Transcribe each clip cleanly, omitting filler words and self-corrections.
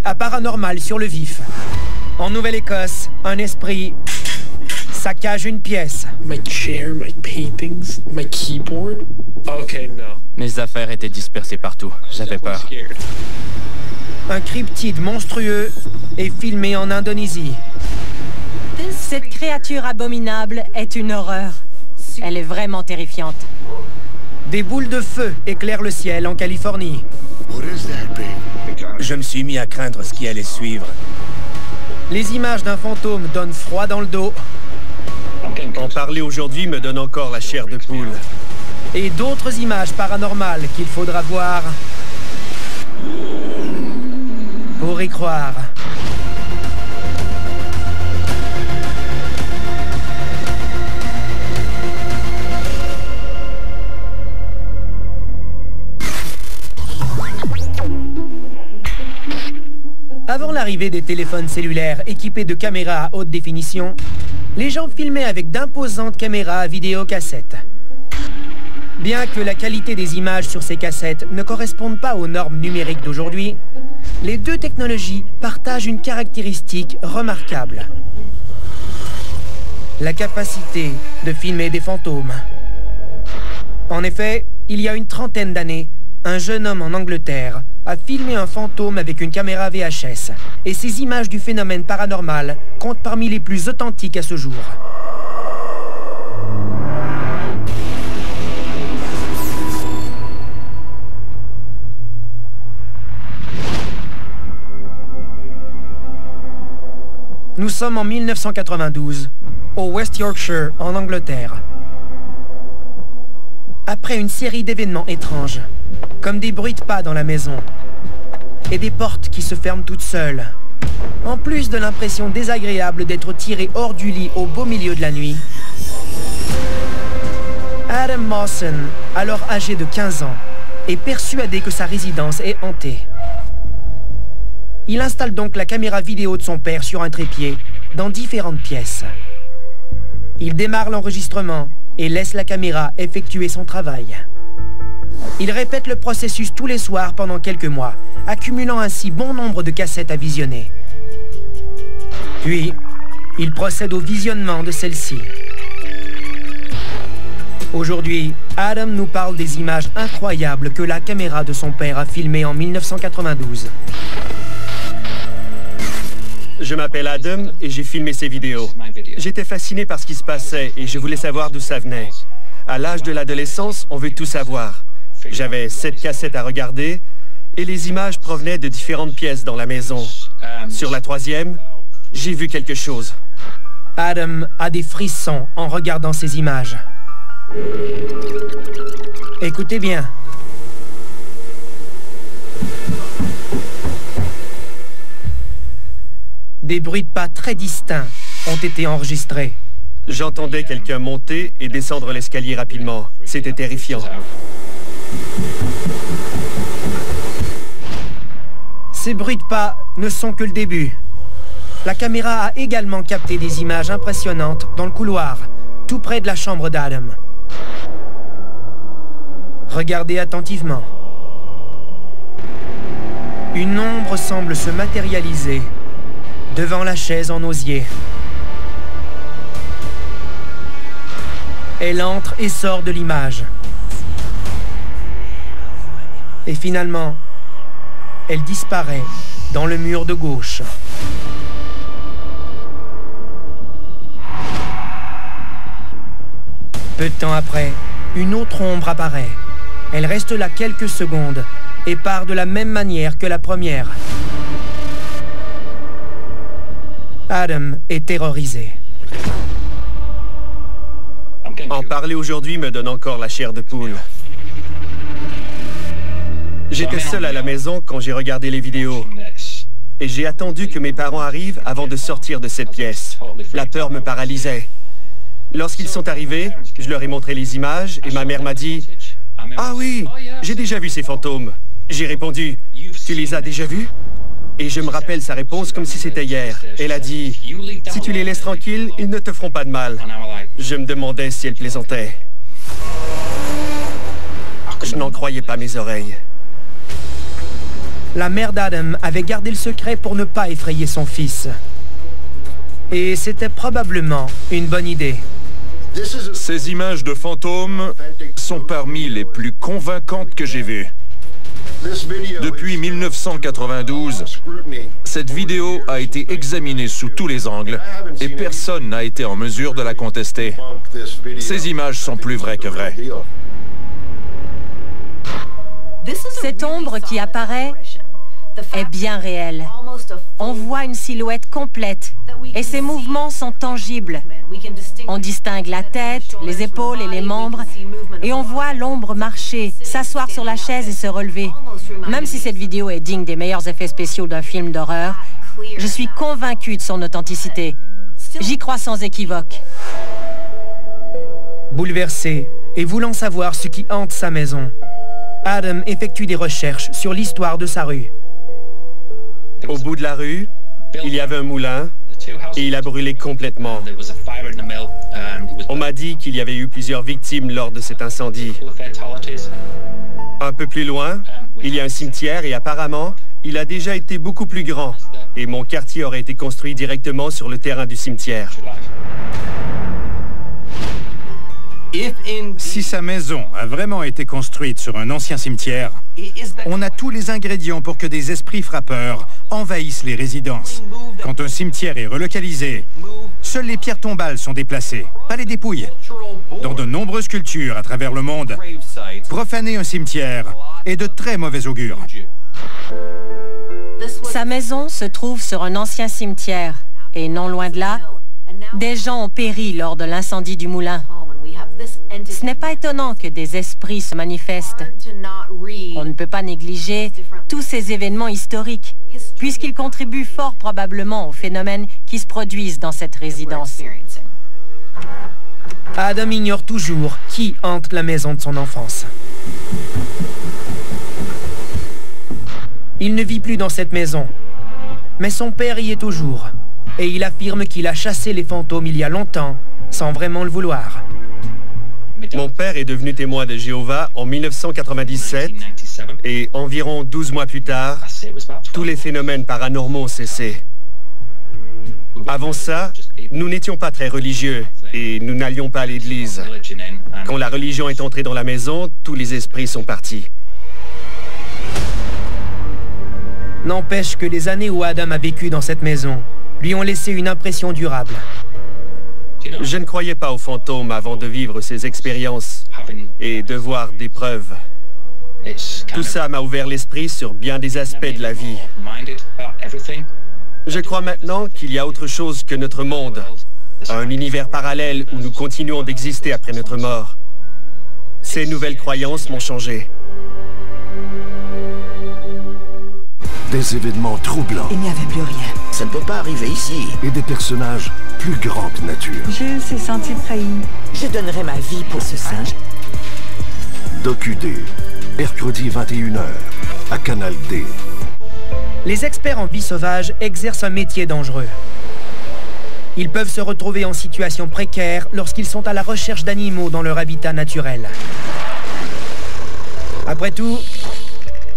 à Paranormal sur le vif. En Nouvelle-Écosse, un esprit saccage une pièce. My chair, my paintings, my keyboard. Okay, no. Mes affaires étaient dispersées partout. J'avais peur. Un cryptide monstrueux est filmé en Indonésie. Cette créature abominable est une horreur. Elle est vraiment terrifiante. Des boules de feu éclairent le ciel en Californie. Je me suis mis à craindre ce qui allait suivre. Les images d'un fantôme donnent froid dans le dos. En parler aujourd'hui me donne encore la chair de poule. Et d'autres images paranormales qu'il faudra voir pour y croire. Avant l'arrivée des téléphones cellulaires équipés de caméras à haute définition, les gens filmaient avec d'imposantes caméras à vidéocassette. Bien que la qualité des images sur ces cassettes ne corresponde pas aux normes numériques d'aujourd'hui, les deux technologies partagent une caractéristique remarquable. La capacité de filmer des fantômes. En effet, il y a une trentaine d'années, un jeune homme en Angleterre a filmé un fantôme avec une caméra VHS, et ces images du phénomène paranormal comptent parmi les plus authentiques à ce jour. Nous sommes en 1992, au West Yorkshire, en Angleterre. Après une série d'événements étranges, comme des bruits de pas dans la maison, et des portes qui se ferment toutes seules, en plus de l'impression désagréable d'être tiré hors du lit au beau milieu de la nuit, Adam Mawson, alors âgé de 15 ans, est persuadé que sa résidence est hantée. Il installe donc la caméra vidéo de son père sur un trépied, dans différentes pièces. Il démarre l'enregistrement et laisse la caméra effectuer son travail. Il répète le processus tous les soirs pendant quelques mois, accumulant ainsi bon nombre de cassettes à visionner. Puis, il procède au visionnement de celles-ci. Aujourd'hui, Adam nous parle des images incroyables que la caméra de son père a filmées en 1992. Je m'appelle Adam et j'ai filmé ces vidéos. J'étais fasciné par ce qui se passait et je voulais savoir d'où ça venait. À l'âge de l'adolescence, on veut tout savoir. J'avais 7 cassettes à regarder et les images provenaient de différentes pièces dans la maison. Sur la 3e, j'ai vu quelque chose. Adam a des frissons en regardant ces images. Écoutez bien. Des bruits de pas très distincts ont été enregistrés. J'entendais quelqu'un monter et descendre l'escalier rapidement. C'était terrifiant. Ces bruits de pas ne sont que le début. La caméra a également capté des images impressionnantes dans le couloir, tout près de la chambre d'Adam. Regardez attentivement. Une ombre semble se matérialiser devant la chaise en osier. Elle entre et sort de l'image. Et finalement, elle disparaît dans le mur de gauche. Peu de temps après, une autre ombre apparaît. Elle reste là quelques secondes et part de la même manière que la première. Adam est terrorisé. En parler aujourd'hui me donne encore la chair de poule. J'étais seul à la maison quand j'ai regardé les vidéos. Et j'ai attendu que mes parents arrivent avant de sortir de cette pièce. La peur me paralysait. Lorsqu'ils sont arrivés, je leur ai montré les images et ma mère m'a dit « Ah oui, j'ai déjà vu ces fantômes. » J'ai répondu « Tu les as déjà vus ?» Et je me rappelle sa réponse comme si c'était hier. Elle a dit « Si tu les laisses tranquilles, ils ne te feront pas de mal. » Je me demandais si elle plaisantait. Je n'en croyais pas mes oreilles. La mère d'Adam avait gardé le secret pour ne pas effrayer son fils. Et c'était probablement une bonne idée. Ces images de fantômes sont parmi les plus convaincantes que j'ai vues. Depuis 1992, cette vidéo a été examinée sous tous les angles et personne n'a été en mesure de la contester. Ces images sont plus vraies que vraies. Cette ombre qui apparaît est bien réelle. On voit une silhouette complète et ses mouvements sont tangibles. On distingue la tête, les épaules et les membres et on voit l'ombre marcher, s'asseoir sur la chaise et se relever. Même si cette vidéo est digne des meilleurs effets spéciaux d'un film d'horreur, je suis convaincu de son authenticité. J'y crois sans équivoque. Bouleversé et voulant savoir ce qui hante sa maison, Adam effectue des recherches sur l'histoire de sa rue. Au bout de la rue, il y avait un moulin et il a brûlé complètement. On m'a dit qu'il y avait eu plusieurs victimes lors de cet incendie. Un peu plus loin, il y a un cimetière et apparemment, il a déjà été beaucoup plus grand et mon quartier aurait été construit directement sur le terrain du cimetière. Si sa maison a vraiment été construite sur un ancien cimetière, on a tous les ingrédients pour que des esprits frappeurs envahissent les résidences. Quand un cimetière est relocalisé, seules les pierres tombales sont déplacées, pas les dépouilles. Dans de nombreuses cultures à travers le monde, profaner un cimetière est de très mauvais augure. Sa maison se trouve sur un ancien cimetière et non loin de là, des gens ont péri lors de l'incendie du moulin. Ce n'est pas étonnant que des esprits se manifestent. On ne peut pas négliger tous ces événements historiques, puisqu'ils contribuent fort probablement aux phénomènes qui se produisent dans cette résidence. Adam ignore toujours qui hante la maison de son enfance. Il ne vit plus dans cette maison, mais son père y est toujours, et il affirme qu'il a chassé les fantômes il y a longtemps, sans vraiment le vouloir. Mon père est devenu témoin de Jéhovah en 1997 et environ 12 mois plus tard, tous les phénomènes paranormaux ont cessé. Avant ça, nous n'étions pas très religieux et nous n'allions pas à l'église. Quand la religion est entrée dans la maison, tous les esprits sont partis. N'empêche que les années où Adam a vécu dans cette maison lui ont laissé une impression durable. Je ne croyais pas aux fantômes avant de vivre ces expériences et de voir des preuves. Tout ça m'a ouvert l'esprit sur bien des aspects de la vie. Je crois maintenant qu'il y a autre chose que notre monde, un univers parallèle où nous continuons d'exister après notre mort. Ces nouvelles croyances m'ont changé. Des événements troublants. Il n'y avait plus rien. Ça ne peut pas arriver ici. Et des personnages plus grands que nature. Jules s'est senti trahi. Je donnerais ma vie pour ce singe. DocuD, mercredi 21h, à Canal D. Les experts en vie sauvage exercent un métier dangereux. Ils peuvent se retrouver en situation précaire lorsqu'ils sont à la recherche d'animaux dans leur habitat naturel. Après tout,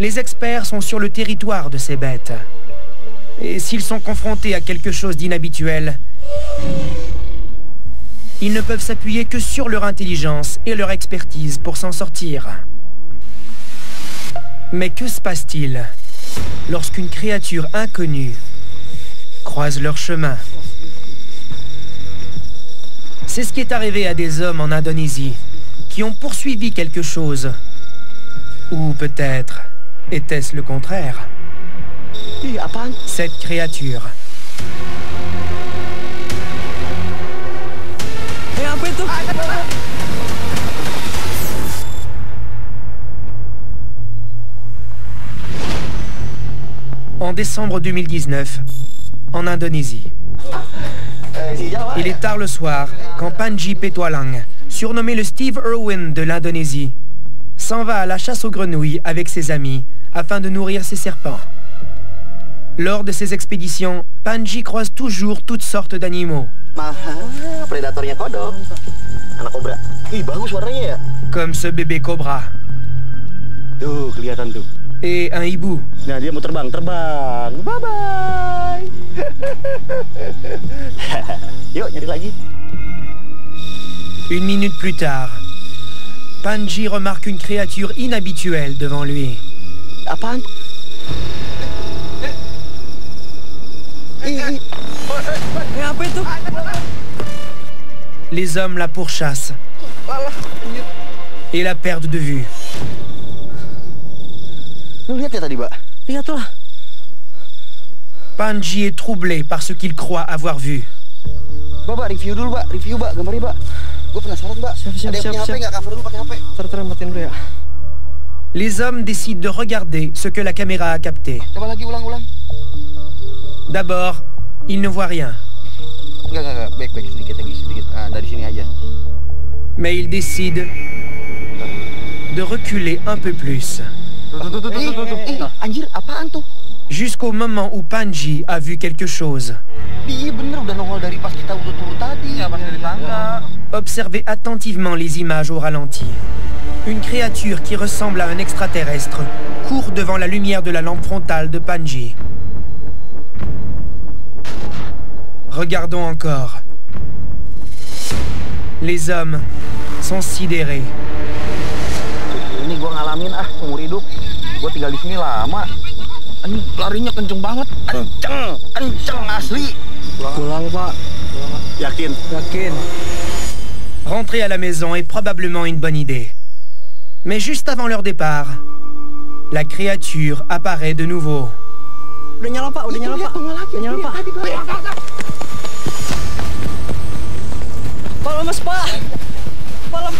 les experts sont sur le territoire de ces bêtes. Et s'ils sont confrontés à quelque chose d'inhabituel, ils ne peuvent s'appuyer que sur leur intelligence et leur expertise pour s'en sortir. Mais que se passe-t-il lorsqu'une créature inconnue croise leur chemin? C'est ce qui est arrivé à des hommes en Indonésie qui ont poursuivi quelque chose. Ou peut-être était-ce le contraire? Cette créature. En décembre 2019, en Indonésie. Il est tard le soir quand Panji Petualang, surnommé le Steve Irwin de l'Indonésie, s'en va à la chasse aux grenouilles avec ses amis afin de nourrir ses serpents. Lors de ces expéditions, Panji croise toujours toutes sortes d'animaux. Comme ce bébé cobra. Tuh, kelihatan tuh. Et un hibou. Nah, dia mau terbang. Bye-bye. Yuk, nyari lagi. Une minute plus tard, Panji remarque une créature inhabituelle devant lui. Apaan? Apa itu? Les hommes la pourchassent et la perdent de vue. Lu lihat ya tadi, Mbak? Lihatlah. Panji est troublé par ce qu'il croit avoir vu. Mbak, review dulu, Mbak. Review, Mbak. Gambarnya, Mbak. Gue penasaran, Mbak. Ada yang punya HP nggak? Cover dulu pakai HP. Ntar matiin dulu ya. Les hommes décident de regarder ce que la caméra a capté. Coba lagi, ulang. D'abord, ils ne voient rien. Enggak. Back sedikit lagi, sedikit. Ah, dari sini aja. Mais ils décident de reculer un peu plus. Anjir, apaan tuh? Jusqu'au moment où Panji a vu quelque chose. Iya bener, udah nongol dari pas kita udah turun tadi. Ya, pas dari tangga. Observez attentivement les images au ralenti. Une créature qui ressemble à un extraterrestre court devant la lumière de la lampe frontale de Panji. Regardons encore. Les hommes sont sidérés. Ini gua ngalamin seumur hidup. Gua tinggal di sini lama. Ini larinya kenceng banget. Kenceng asli. Pulang, Pak. Yakin? Rentrer à la maison est probablement une bonne idée. Mais juste avant leur départ, la créature apparaît de nouveau. Udah nyala, Pak. Udah nyala, Pak. Tolong, Mas, Pak. Tolong.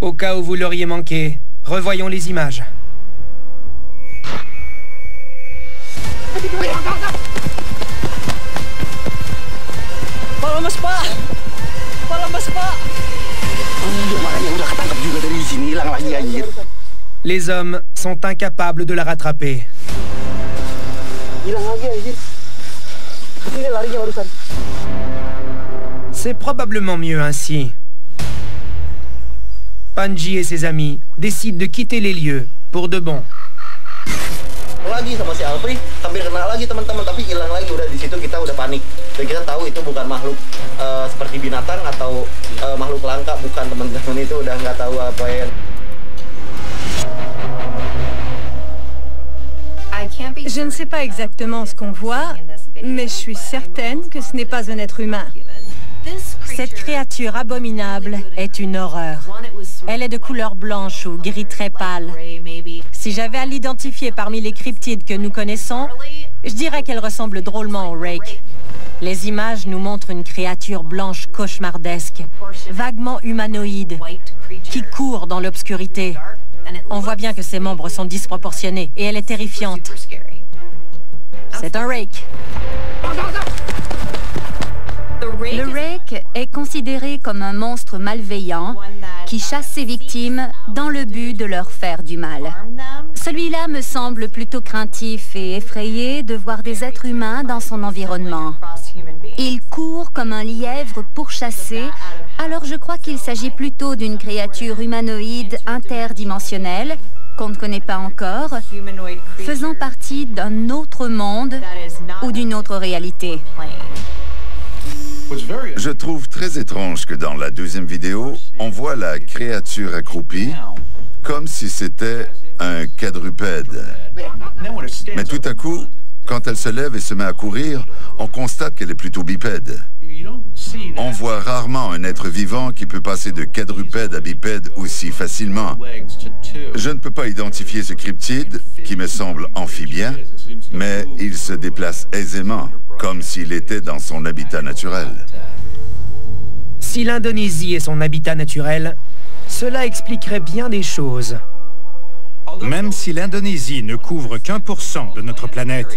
Au cas où vous l'auriez manqué, revoyons les images. Tolong, Mas, Pak. Makanya udah ketangkep juga dari sini, hilang lagi anjir. Les hommes sont incapables de la rattraper. Hilang lagi anjir. Ini larinya barusan. C'est probablement mieux ainsi. Panji et ses amis décident de quitter les lieux pour de bon. Lagi sama si Alfri, hampir kena lagi teman-teman, tapi hilang lagi. Udah di situ kita udah panik. Dan kita tahu itu bukan makhluk seperti binatang atau makhluk langka, bukan teman-teman, itu udah nggak tahu apa yang. Je ne sais pas exactement ce qu'on voit, mais je suis certaine que ce n'est pas un être humain. Cette créature abominable est une horreur. Elle est de couleur blanche ou gris très pâle. Si j'avais à l'identifier parmi les cryptides que nous connaissons, je dirais qu'elle ressemble drôlement au Rake. Les images nous montrent une créature blanche cauchemardesque, vaguement humanoïde, qui court dans l'obscurité. On voit bien que ses membres sont disproportionnés et elle est terrifiante. C'est un Rake. Le Rake est considéré comme un monstre malveillant qui chasse ses victimes dans le but de leur faire du mal. Celui-là me semble plutôt craintif et effrayé de voir des êtres humains dans son environnement. Il court comme un lièvre pourchassé, alors je crois qu'il s'agit plutôt d'une créature humanoïde interdimensionnelle qu'on ne connaît pas encore, faisant partie d'un autre monde ou d'une autre réalité. Je trouve très étrange que dans la deuxième vidéo, on voit la créature accroupie comme si c'était un quadrupède. Mais tout à coup, quand elle se lève et se met à courir, on constate qu'elle est plutôt bipède. On voit rarement un être vivant qui peut passer de quadrupède à bipède aussi facilement. Je ne peux pas identifier ce cryptide, qui me semble amphibien, mais il se déplace aisément, comme s'il était dans son habitat naturel. Si l'Indonésie est son habitat naturel, cela expliquerait bien des choses. Même si l'Indonésie ne couvre qu'1% de notre planète,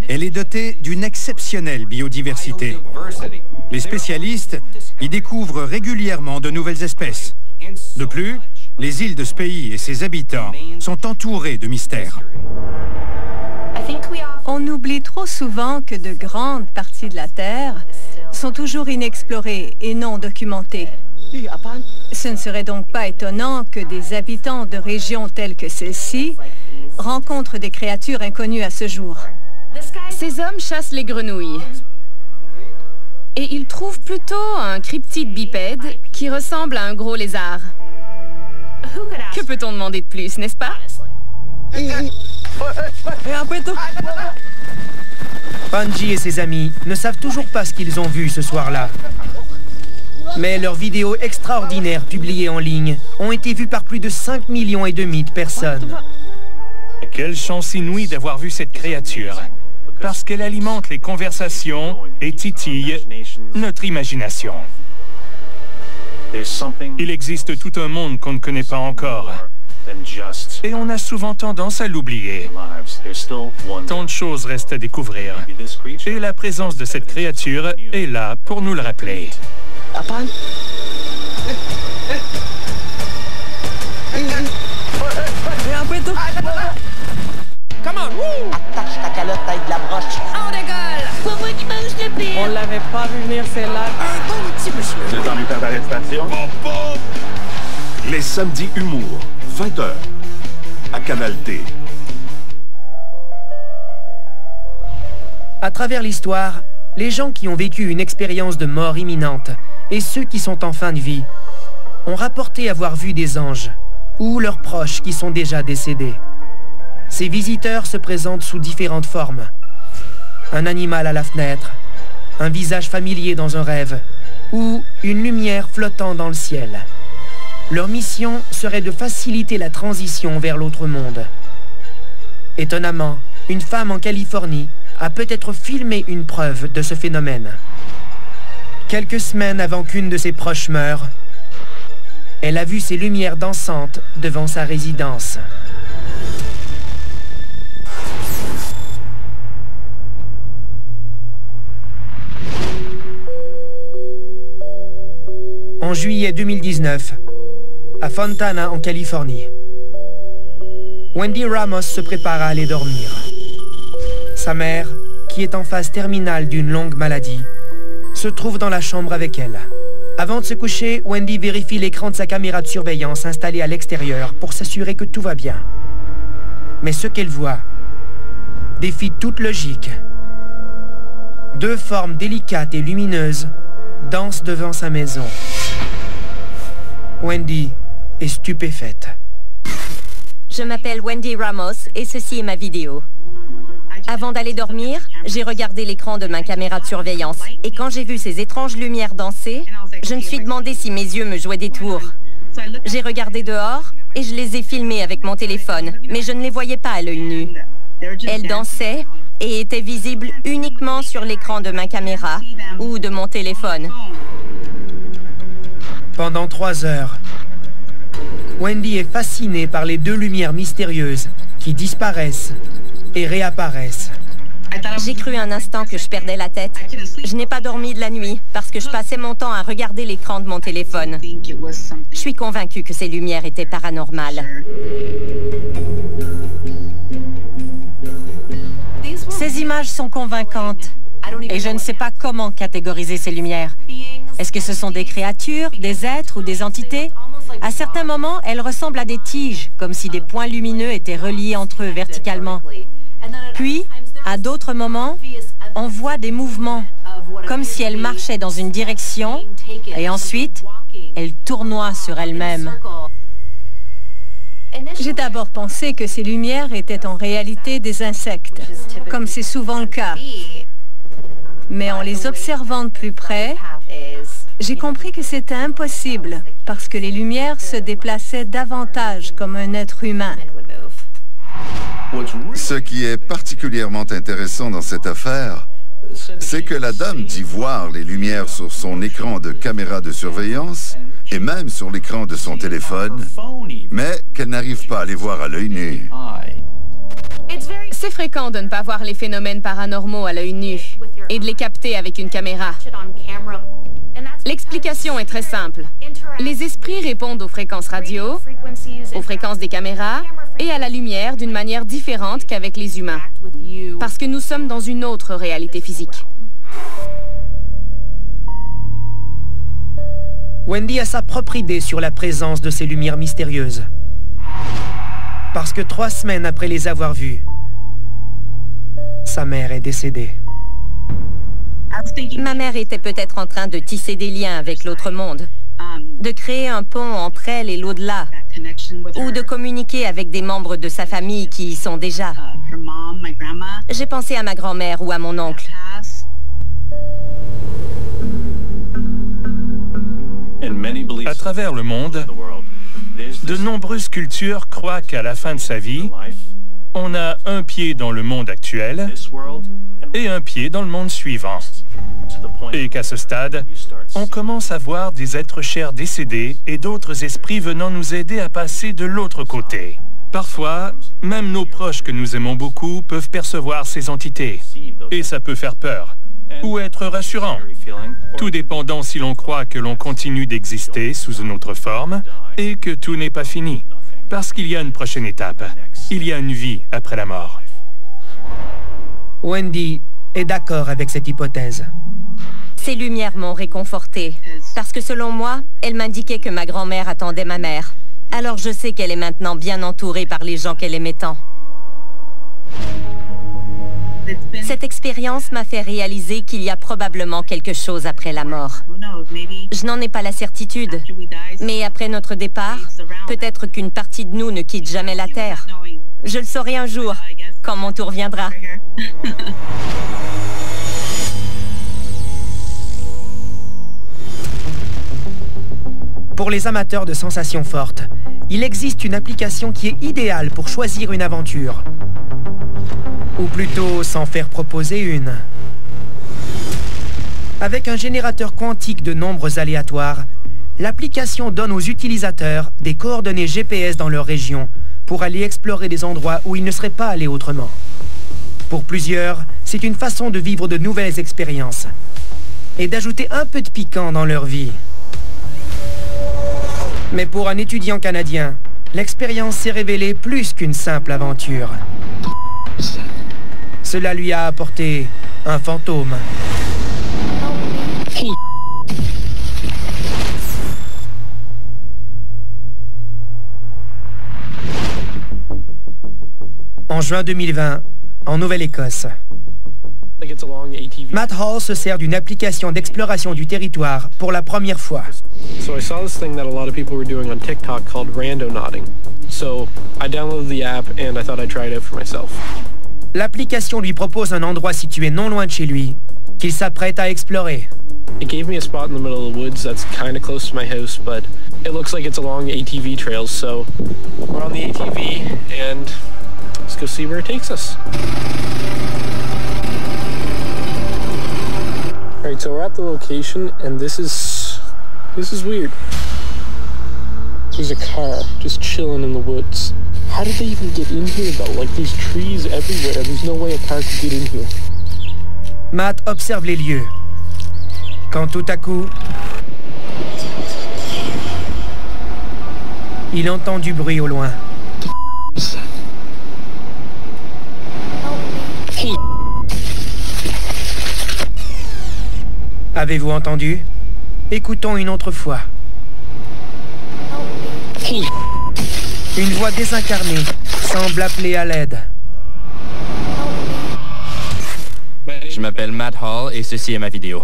elle est dotée d'une exceptionnelle biodiversité. Les spécialistes y découvrent régulièrement de nouvelles espèces. De plus, les îles de ce pays et ses habitants sont entourés de mystères. On oublie trop souvent que de grandes parties de la Terre sont toujours inexplorées et non documentées. Ce ne serait donc pas étonnant que des habitants de régions telles que celle-ci rencontrent des créatures inconnues à ce jour. Ces hommes chassent les grenouilles. Et ils trouvent plutôt un cryptide bipède qui ressemble à un gros lézard. Que peut-on demander de plus, n'est-ce pas? Panji et ses amis ne savent toujours pas ce qu'ils ont vu ce soir-là. Mais leurs vidéos extraordinaires publiées en ligne ont été vues par plus de 5,5 millions de personnes. Quelle chance inouïe d'avoir vu cette créature, parce qu'elle alimente les conversations et titille notre imagination. Il existe tout un monde qu'on ne connaît pas encore. Et on a souvent tendance à l'oublier. Tant de choses restent à découvrir. Et la présence de cette créature est là pour nous le rappeler. Attache ta calotte avec de la broche. On décolle! On l'avait pas vu venir celle-là. Un bon petit monsieur. Vous êtes en état d'arrestation? Les samedis humour, 20h, à Canal D. À travers l'histoire, les gens qui ont vécu une expérience de mort imminente et ceux qui sont en fin de vie ont rapporté avoir vu des anges ou leurs proches qui sont déjà décédés. Ces visiteurs se présentent sous différentes formes. Un animal à la fenêtre, un visage familier dans un rêve ou une lumière flottant dans le ciel. Leur mission serait de faciliter la transition vers l'autre monde. Étonnamment, une femme en Californie a peut-être filmé une preuve de ce phénomène. Quelques semaines avant qu'une de ses proches meure, elle a vu ces lumières dansantes devant sa résidence. En juillet 2019, à Fontana, en Californie, Wendy Ramos se prépare à aller dormir. Sa mère, qui est en phase terminale d'une longue maladie, se trouve dans la chambre avec elle. Avant de se coucher, Wendy vérifie l'écran de sa caméra de surveillance installée à l'extérieur pour s'assurer que tout va bien. Mais ce qu'elle voit défie toute logique. Deux formes délicates et lumineuses dansent devant sa maison. Wendy est stupéfaite. Je m'appelle Wendy Ramos et ceci est ma vidéo. Avant d'aller dormir, j'ai regardé l'écran de ma caméra de surveillance et quand j'ai vu ces étranges lumières danser, je me suis demandé si mes yeux me jouaient des tours. J'ai regardé dehors et je les ai filmées avec mon téléphone, mais je ne les voyais pas à l'œil nu. Elles dansaient et étaient visibles uniquement sur l'écran de ma caméra ou de mon téléphone. Pendant 3 heures, Wendy est fascinée par les deux lumières mystérieuses qui disparaissent et réapparaissent. J'ai cru un instant que je perdais la tête. Je n'ai pas dormi de la nuit parce que je passais mon temps à regarder l'écran de mon téléphone. Je suis convaincue que ces lumières étaient paranormales. Ces images sont convaincantes et je ne sais pas comment catégoriser ces lumières. Est-ce que ce sont des créatures, des êtres ou des entités? À certains moments, elles ressemblent à des tiges, comme si des points lumineux étaient reliés entre eux verticalement. Puis, à d'autres moments, on voit des mouvements, comme si elles marchaient dans une direction et ensuite, elles tournoient sur elles-mêmes. J'ai d'abord pensé que ces lumières étaient en réalité des insectes, comme c'est souvent le cas. Mais en les observant de plus près, j'ai compris que c'était impossible parce que les lumières se déplaçaient davantage comme un être humain. Ce qui est particulièrement intéressant dans cette affaire, c'est que la dame dit voir les lumières sur son écran de caméra de surveillance et même sur l'écran de son téléphone, mais qu'elle n'arrive pas à les voir à l'œil nu. C'est fréquent de ne pas voir les phénomènes paranormaux à l'œil nu et de les capter avec une caméra. L'explication est très simple. Les esprits répondent aux fréquences radio, aux fréquences des caméras et à la lumière d'une manière différente qu'avec les humains, parce que nous sommes dans une autre réalité physique. Wendy a sa propre idée sur la présence de ces lumières mystérieuses. Parce que 3 semaines après les avoir vues, sa mère est décédée. Ma mère était peut-être en train de tisser des liens avec l'autre monde, de créer un pont entre elle et l'au-delà, ou de communiquer avec des membres de sa famille qui y sont déjà. J'ai pensé à ma grand-mère ou à mon oncle. À travers le monde, de nombreuses cultures croient qu'à la fin de sa vie, on a un pied dans le monde actuel et un pied dans le monde suivant. Et qu'à ce stade, on commence à voir des êtres chers décédés et d'autres esprits venant nous aider à passer de l'autre côté. Parfois, même nos proches que nous aimons beaucoup peuvent percevoir ces entités. Et ça peut faire peur ou être rassurant, tout dépendant si l'on croit que l'on continue d'exister sous une autre forme et que tout n'est pas fini. Parce qu'il y a une prochaine étape. Il y a une vie après la mort. Wendy est d'accord avec cette hypothèse. Ces lumières m'ont réconfortée, parce que selon moi, elles m'indiquaient que ma grand-mère attendait ma mère. Alors je sais qu'elle est maintenant bien entourée par les gens qu'elle aimait tant. Cette expérience m'a fait réaliser qu'il y a probablement quelque chose après la mort. Je n'en ai pas la certitude, mais après notre départ, peut-être qu'une partie de nous ne quitte jamais la Terre. Je le saurai un jour, quand mon tour viendra. Pour les amateurs de sensations fortes, il existe une application qui est idéale pour choisir une aventure. Ou plutôt s'en faire proposer une. Avec un générateur quantique de nombres aléatoires, l'application donne aux utilisateurs des coordonnées GPS dans leur région pour aller explorer des endroits où ils ne seraient pas allés autrement. Pour plusieurs, c'est une façon de vivre de nouvelles expériences et d'ajouter un peu de piquant dans leur vie. Mais pour un étudiant canadien, l'expérience s'est révélée plus qu'une simple aventure. Cela lui a apporté un fantôme. En juin 2020, en Nouvelle-Écosse, Matt Hall se sert d'une application d'exploration du territoire pour la première fois. So I saw this thing that a lot of people were doing on TikTok called randonauting. So I downloaded the app and I thought I'd try it out for myself. L'application lui propose un endroit situé non loin de chez lui, qu'il s'apprête à explorer. It gave me a spot in the middle of the woods that's kind of close to my house, but it looks like it's along ATV trails, so we're on the ATV and let's go see where it takes us. Alright, so we're at the location and this is weird. There's a car just chilling in the woods. How did they even get in here though? Like there's trees everywhere. There's no way a car could get in here. Matt observe les lieux. Quand tout à coup, il entend du bruit au loin. Avez-vous entendu? Écoutons une autre fois. Une voix désincarnée semble appeler à l'aide. Je m'appelle Matt Hall et ceci est ma vidéo.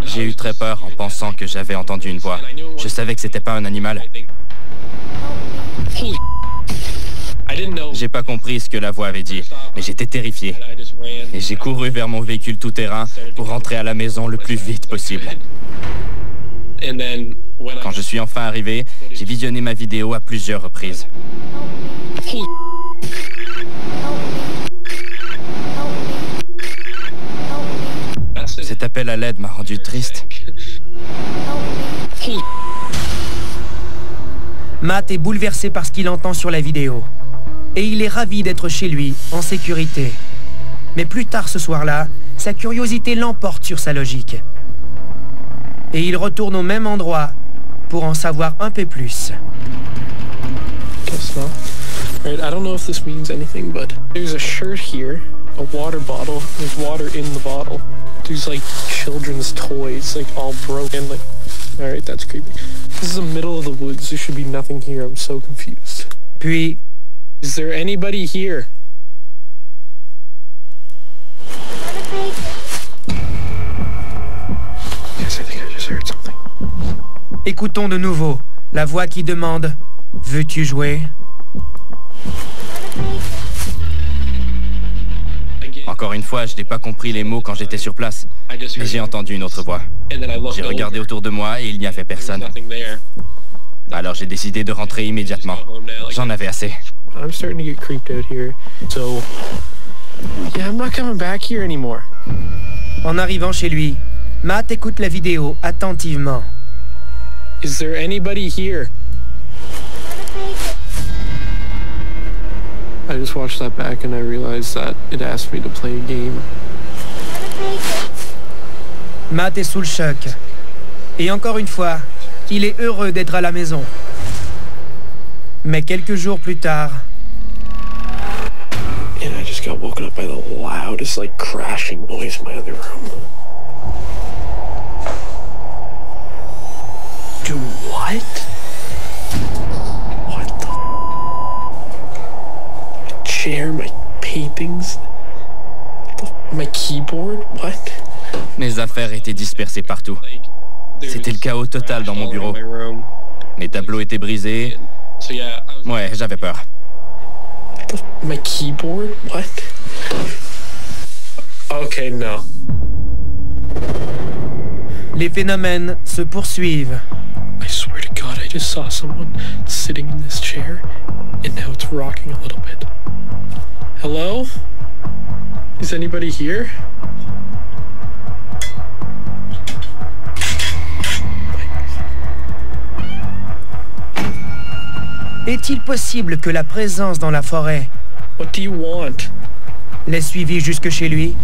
J'ai eu très peur en pensant que j'avais entendu une voix. Je savais que c'était pas un animal. J'ai pas compris ce que la voix avait dit, mais j'étais terrifié. Et j'ai couru vers mon véhicule tout-terrain pour rentrer à la maison le plus vite possible. Quand je suis enfin arrivé, j'ai visionné ma vidéo à plusieurs reprises. Cet appel à l'aide m'a rendu triste. Matt est bouleversé par ce qu'il entend sur la vidéo. Et il est ravi d'être chez lui, en sécurité. Mais plus tard ce soir-là, sa curiosité l'emporte sur sa logique. Et il retourne au même endroit pour en savoir un peu plus. Guess not. Right, I don't know if this means anything, but there's a shirt here, a water bottle, there's water in the bottle. There's like children's toys, like all broken, like Alright, that's creepy. This is the middle of the woods. There should be nothing here. I'm so confused. Puis... Is there anybody here? Yes, I think I just heard something. Écoutons de nouveau la voix qui demande « Veux-tu jouer ?» Encore une fois, je n'ai pas compris les mots quand j'étais sur place, mais j'ai entendu une autre voix. J'ai regardé autour de moi et il n'y avait personne. Alors j'ai décidé de rentrer immédiatement. J'en avais assez. I'm starting to get creeped out here. So, yeah, I'm not coming back here anymore. En arrivant chez lui, Matt écoute la vidéo attentivement. Is there anybody here? I just watched that back and I realized that it asked me to play a game. Matt est sous le choc. Et encore une fois, il est heureux d'être à la maison. Mais quelques jours plus tard... And I just got woken up by the loudest, like, crashing noise in my other room. Do what? What the... My chair, my paintings, my keyboard, what? Mes affaires étaient dispersées partout. C'était le chaos total dans mon bureau. Mes tableaux étaient brisés. Ouais, j'avais peur. My keyboard? What? Okay, no. Les phénomènes se poursuivent. I swear to God, I just saw someone sitting in this chair, and now it's rocking a little bit. Hello? Is anybody here? Est-il possible que la présence dans la forêt What do you want? l'ait suivi jusque chez lui?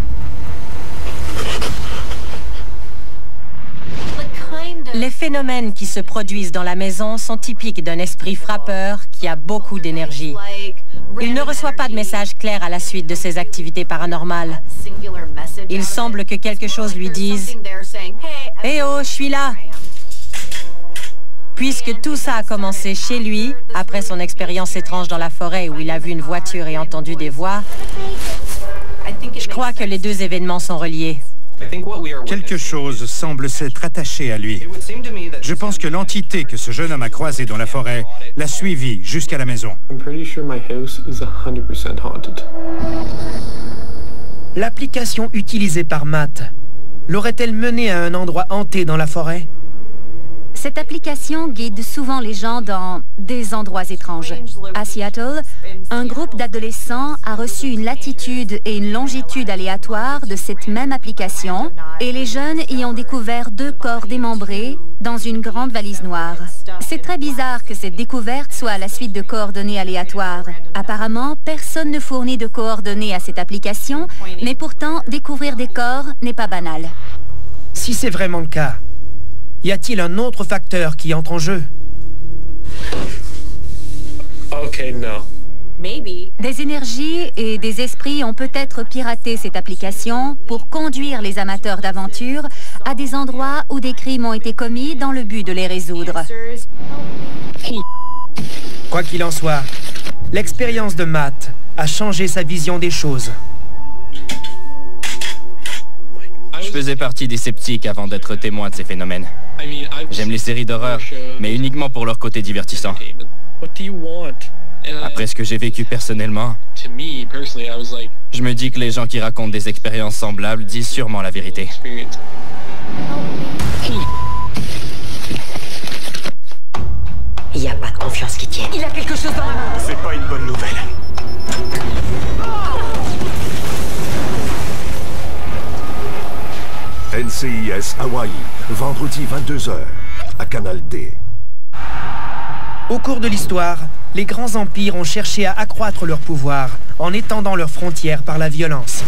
Les phénomènes qui se produisent dans la maison sont typiques d'un esprit frappeur qui a beaucoup d'énergie. Il ne reçoit pas de message clair à la suite de ses activités paranormales. Il semble que quelque chose lui dise « Eh oh, je suis là !» Puisque tout ça a commencé chez lui, après son expérience étrange dans la forêt où il a vu une voiture et entendu des voix, je crois que les deux événements sont reliés. Quelque chose semble s'être attaché à lui. Je pense que l'entité que ce jeune homme a croisée dans la forêt l'a suivi jusqu'à la maison. L'application utilisée par Matt l'aurait-elle mené à un endroit hanté dans la forêt? Cette application guide souvent les gens dans des endroits étranges. À Seattle, un groupe d'adolescents a reçu une latitude et une longitude aléatoires de cette même application et les jeunes y ont découvert 2 corps démembrés dans une grande valise noire. C'est très bizarre que cette découverte soit à la suite de coordonnées aléatoires. Apparemment, personne ne fournit de coordonnées à cette application, mais pourtant, découvrir des corps n'est pas banal. Si c'est vraiment le cas, y a-t-il un autre facteur qui entre en jeu? Okay, no. Des énergies et des esprits ont peut-être piraté cette application pour conduire les amateurs d'aventure à des endroits où des crimes ont été commis dans le but de les résoudre. Quoi qu'il en soit, l'expérience de Matt a changé sa vision des choses. Je faisais partie des sceptiques avant d'être témoin de ces phénomènes. J'aime les séries d'horreur, mais uniquement pour leur côté divertissant. Après ce que j'ai vécu personnellement, je me dis que les gens qui racontent des expériences semblables disent sûrement la vérité. Il n'y a pas de confiance qui tienne. Il a quelque chose dans la main. C'est pas une bonne nouvelle. NCIS Hawaii, vendredi 22h, à Canal D. Au cours de l'histoire, les grands empires ont cherché à accroître leur pouvoir en étendant leurs frontières par la violence.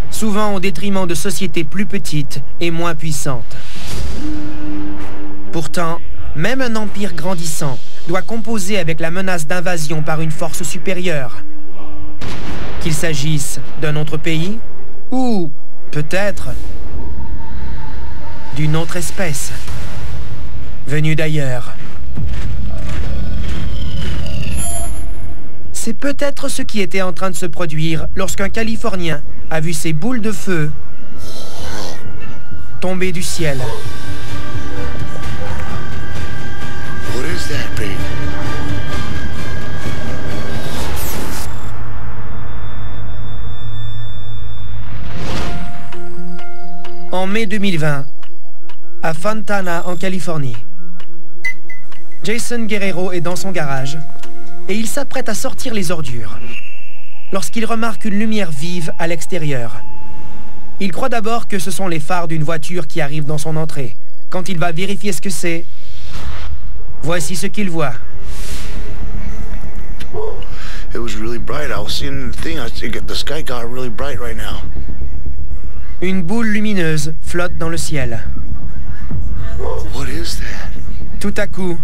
Souvent au détriment de sociétés plus petites et moins puissantes. Pourtant, même un empire grandissant doit composer avec la menace d'invasion par une force supérieure. Qu'il s'agisse d'un autre pays ou, peut-être, d'une autre espèce. venu d'ailleurs. C'est peut-être ce qui était en train de se produire lorsqu'un Californien a vu ces boules de feu tomber du ciel. What is that, babe? En mai 2020, à Fontana, en Californie, Jason Guerrero est dans son garage et il s'apprête à sortir les ordures lorsqu'il remarque une lumière vive à l'extérieur. Il croit d'abord que ce sont les phares d'une voiture qui arrive dans son entrée. Quand il va vérifier ce que c'est, voici ce qu'il voit. It was really bright. I was seeing the thing. The sky got really bright right now. Une boule lumineuse flotte dans le ciel. What is that? Tout à coup,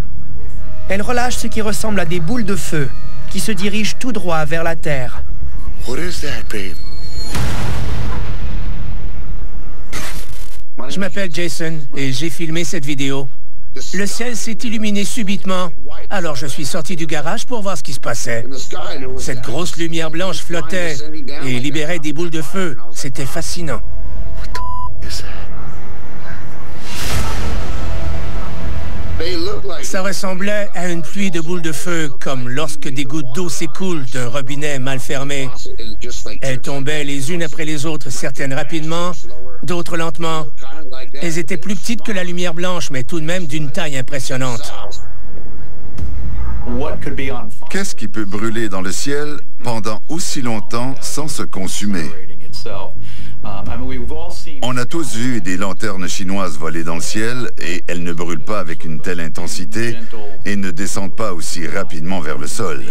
elle relâche ce qui ressemble à des boules de feu qui se dirigent tout droit vers la Terre. What is that, babe? Je m'appelle Jason et j'ai filmé cette vidéo. Le ciel s'est illuminé subitement, alors je suis sorti du garage pour voir ce qui se passait. Cette grosse lumière blanche flottait et libérait des boules de feu. C'était fascinant. Ça ressemblait à une pluie de boules de feu, comme lorsque des gouttes d'eau s'écoulent d'un robinet mal fermé. Elles tombaient les unes après les autres, certaines rapidement, d'autres lentement. Elles étaient plus petites que la lumière blanche, mais tout de même d'une taille impressionnante. Qu'est-ce qui peut brûler dans le ciel pendant aussi longtemps sans se consumer? On a tous vu des lanternes chinoises voler dans le ciel et elles ne brûlent pas avec une telle intensité et ne descendent pas aussi rapidement vers le sol.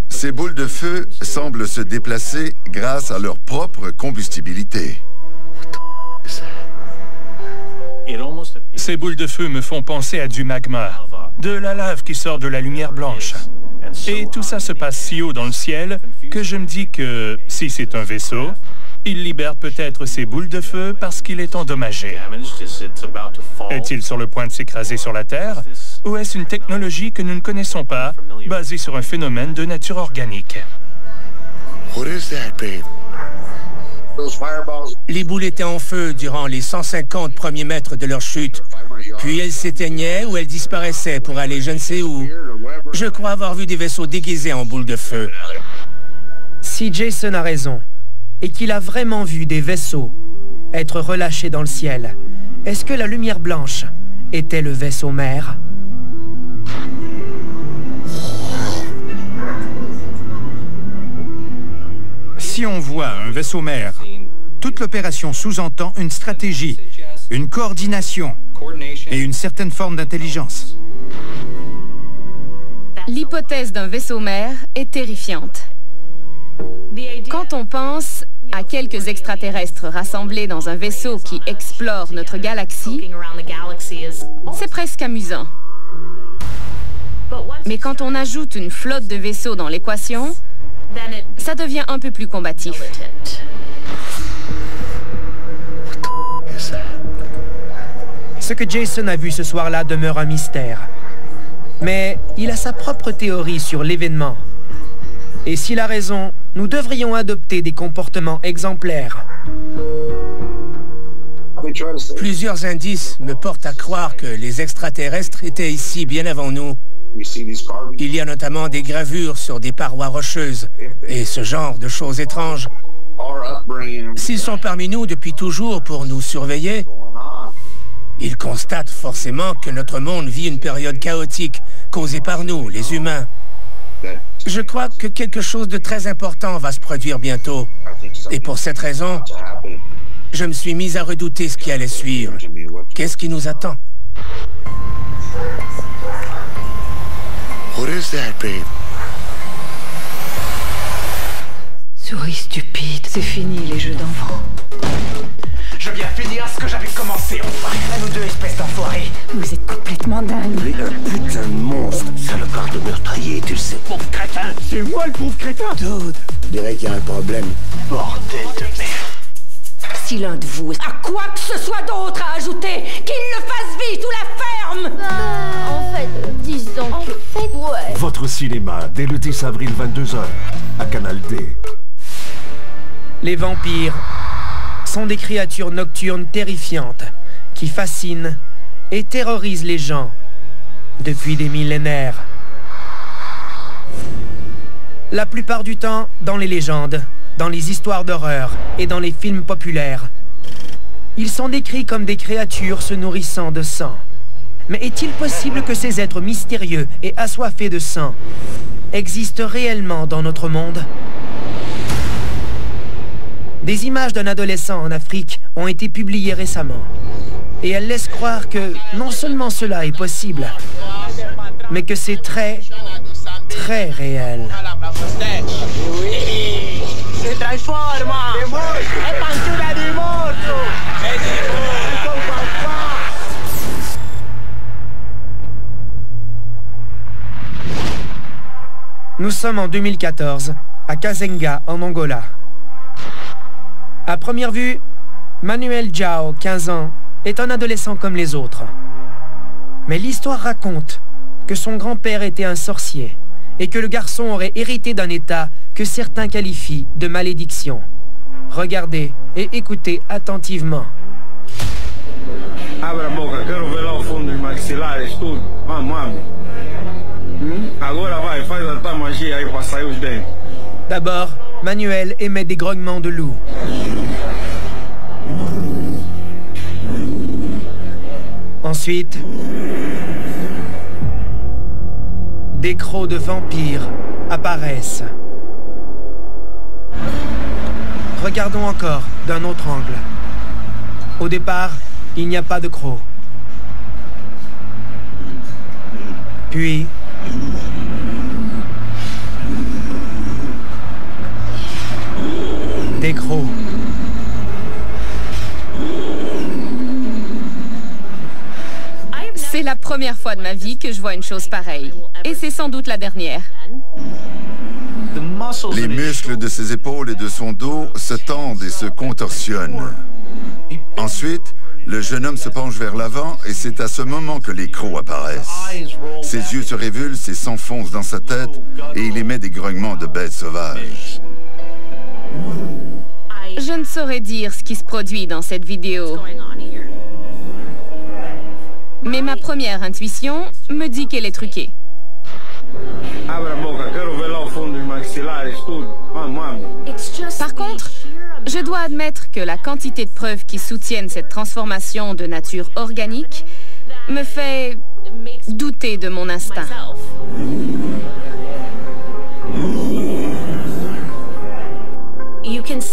Ces boules de feu semblent se déplacer grâce à leur propre combustibilité. Ces boules de feu me font penser à du magma, de la lave qui sort de la lumière blanche. Et tout ça se passe si haut dans le ciel que je me dis que si c'est un vaisseau, il libère peut-être ces boules de feu parce qu'il est endommagé. Est-il sur le point de s'écraser sur la Terre? Ou est-ce une technologie que nous ne connaissons pas, basée sur un phénomène de nature organique? What is that, babe? Les boules étaient en feu durant les 150 premiers mètres de leur chute. Puis elles s'éteignaient ou elles disparaissaient pour aller je ne sais où. Je crois avoir vu des vaisseaux déguisés en boules de feu. Si Jason a raison, et qu'il a vraiment vu des vaisseaux être relâchés dans le ciel, est-ce que la lumière blanche était le vaisseau mère? Si on voit un vaisseau mère, toute l'opération sous-entend une stratégie, une coordination et une certaine forme d'intelligence. L'hypothèse d'un vaisseau mère est terrifiante. Quand on pense à quelques extraterrestres rassemblés dans un vaisseau qui explore notre galaxie, c'est presque amusant. Mais quand on ajoute une flotte de vaisseaux dans l'équation, ça devient un peu plus combatif. Ce que Jason a vu ce soir-là demeure un mystère. Mais il a sa propre théorie sur l'événement. Et s'il a raison, nous devrions adopter des comportements exemplaires. Plusieurs indices me portent à croire que les extraterrestres étaient ici bien avant nous. Il y a notamment des gravures sur des parois rocheuses et ce genre de choses étranges. S'ils sont parmi nous depuis toujours pour nous surveiller, ils constatent forcément que notre monde vit une période chaotique causée par nous, les humains. Je crois que quelque chose de très important va se produire bientôt. Et pour cette raison, je me suis mis à redouter ce qui allait suivre. Qu'est-ce qui nous attend? What is that, babe? Souris stupide, c'est fini les jeux d'enfants. Je viens finir ce que j'avais commencé, enfin. À nous deux, espèce d'enfoirés. Vous êtes complètement dingue. Mais un putain de monstre. Salopard de meurtrier, tu le sais. Pauvre crétin. C'est moi le pauvre crétin. Dude, je dirais qu'il y a un problème. Bordel de merde. Si l'un de vous a quoi que ce soit d'autre à ajouter, qu'il le fasse vite ou la ferme. En fait, disons ouais. Votre cinéma, dès le 10 avril 22h, à Canal D. Les vampires sont des créatures nocturnes terrifiantes qui fascinent et terrorisent les gens depuis des millénaires. La plupart du temps, dans les légendes, dans les histoires d'horreur et dans les films populaires, ils sont décrits comme des créatures se nourrissant de sang. Mais est-il possible que ces êtres mystérieux et assoiffés de sang existent réellement dans notre monde? Des images d'un adolescent en Afrique ont été publiées récemment. Et elles laissent croire que non seulement cela est possible, mais que c'est très, très réel. Nous sommes en 2014, à Kazenga, en Angola. À première vue, Manuel Jao, 15 ans, est un adolescent comme les autres. Mais l'histoire raconte que son grand-père était un sorcier et que le garçon aurait hérité d'un état que certains qualifient de malédiction. Regardez et écoutez attentivement. Abre a boca, quero ver lá o fundo dos maxilares, tudo. Vamos, vamos. Agora vai, faz a tua magia aí pra sair os dentes. D'abord, Manuel émet des grognements de loup. Ensuite, des crocs de vampires apparaissent. Regardons encore d'un autre angle. Au départ, il n'y a pas de crocs. Puis, des crocs. C'est la première fois de ma vie que je vois une chose pareille. Et c'est sans doute la dernière. Les muscles de ses épaules et de son dos se tendent et se contorsionnent. Ensuite, le jeune homme se penche vers l'avant et c'est à ce moment que les crocs apparaissent. Ses yeux se révulsent et s'enfoncent dans sa tête et il émet des grognements de bêtes sauvages. Je ne saurais dire ce qui se produit dans cette vidéo. Mais ma première intuition me dit qu'elle est truquée. Par contre, je dois admettre que la quantité de preuves qui soutiennent cette transformation de nature organique me fait douter de mon instinct.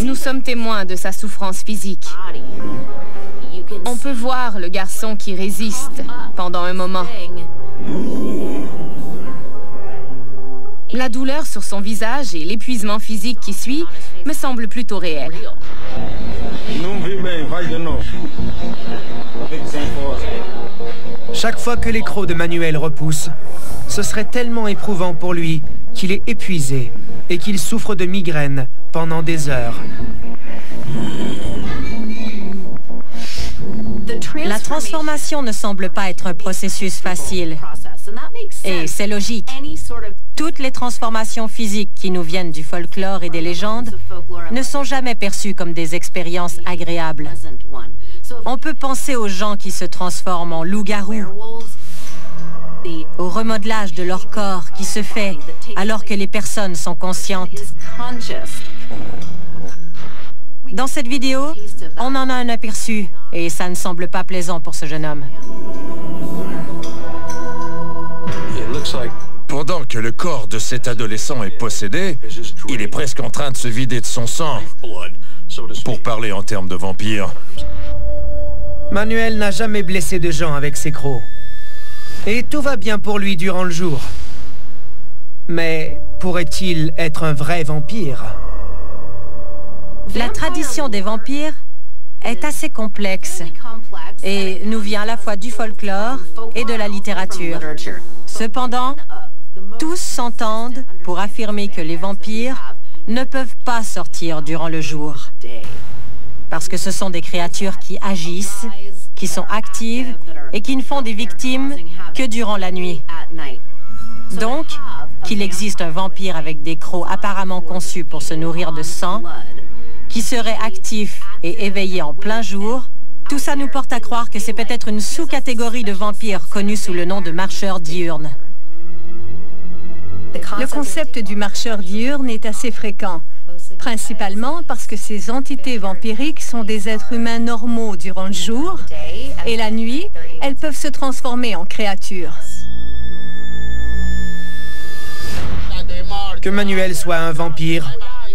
Nous sommes témoins de sa souffrance physique. On peut voir le garçon qui résiste pendant un moment. La douleur sur son visage et l'épuisement physique qui suit me semblent plutôt réels. Chaque fois que les crocs de Manuel repoussent, ce serait tellement éprouvant pour lui qu'il est épuisé et qu'il souffre de migraines pendant des heures. La transformation ne semble pas être un processus facile. Et c'est logique. Toutes les transformations physiques qui nous viennent du folklore et des légendes ne sont jamais perçues comme des expériences agréables. On peut penser aux gens qui se transforment en loups-garous, au remodelage de leur corps qui se fait alors que les personnes sont conscientes. Dans cette vidéo, on en a un aperçu et ça ne semble pas plaisant pour ce jeune homme. Pendant que le corps de cet adolescent est possédé, il est presque en train de se vider de son sang, pour parler en termes de vampire. Manuel n'a jamais blessé de gens avec ses crocs. Et tout va bien pour lui durant le jour. Mais pourrait-il être un vrai vampire? La tradition des vampires est assez complexe et nous vient à la fois du folklore et de la littérature. Cependant, tous s'entendent pour affirmer que les vampires ne peuvent pas sortir durant le jour. Parce que ce sont des créatures qui agissent, qui sont actives et qui ne font des victimes que durant la nuit. Donc, qu'il existe un vampire avec des crocs apparemment conçus pour se nourrir de sang, qui serait actif et éveillé en plein jour, tout ça nous porte à croire que c'est peut-être une sous-catégorie de vampires connue sous le nom de marcheurs diurnes. Le concept du marcheur diurne est assez fréquent, principalement parce que ces entités vampiriques sont des êtres humains normaux durant le jour, et la nuit, elles peuvent se transformer en créatures. Que Manuel soit un vampire,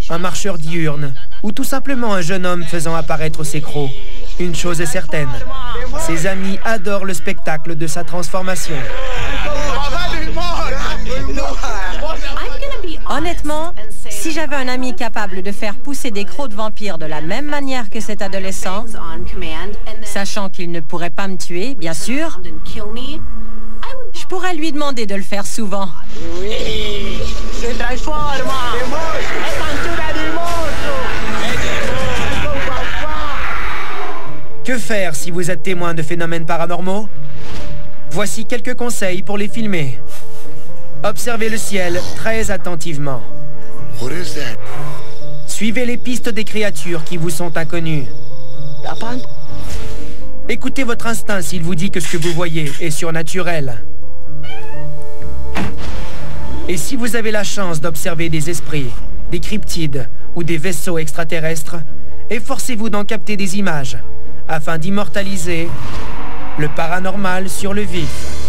un marcheur diurne, ou tout simplement un jeune homme faisant apparaître ses crocs, une chose est certaine, ses amis adorent le spectacle de sa transformation. Honnêtement, si j'avais un ami capable de faire pousser des crocs de vampire de la même manière que cet adolescent, sachant qu'il ne pourrait pas me tuer, bien sûr, je pourrais lui demander de le faire souvent. Que faire si vous êtes témoin de phénomènes paranormaux? Voici quelques conseils pour les filmer. Observez le ciel très attentivement. Suivez les pistes des créatures qui vous sont inconnues. Écoutez votre instinct s'il vous dit que ce que vous voyez est surnaturel. Et si vous avez la chance d'observer des esprits, des cryptides ou des vaisseaux extraterrestres, efforcez-vous d'en capter des images afin d'immortaliser le paranormal sur le vif.